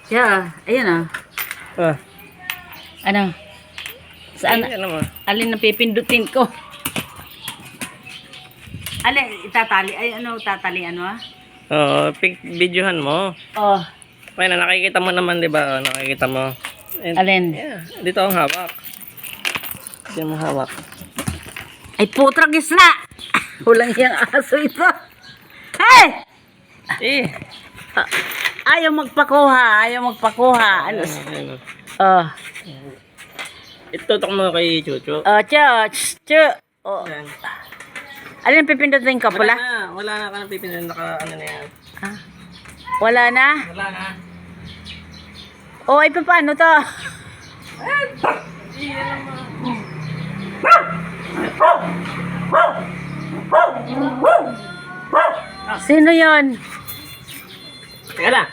Yeah, ayun ah. Ah. Ano? Saan? Ay, ano mo? Alin na pipindutin ko? Alin, itatali. Ay, ano, tatali, ano ah? Oo, videohan mo. Oh, Kaya na, nakikita mo naman, di ba? Nakikita mo. And, alin? yeah, dito ang hawak. Dito mo hawak. Ay, putragis na! Walang yung aso ito. Hey! Eh! Ayaw magpakuha, ayaw magpakuha. Ano? Ayun. Oh, Itutok mo kay Chucho. oh, chu. Oh. Ayan. Alin pipindutin ka pula? Wala na ka na pipindutin. Ano na yan. Ah, wala na? Wala na. Oh, ay paano to? Sino yon? Teka na.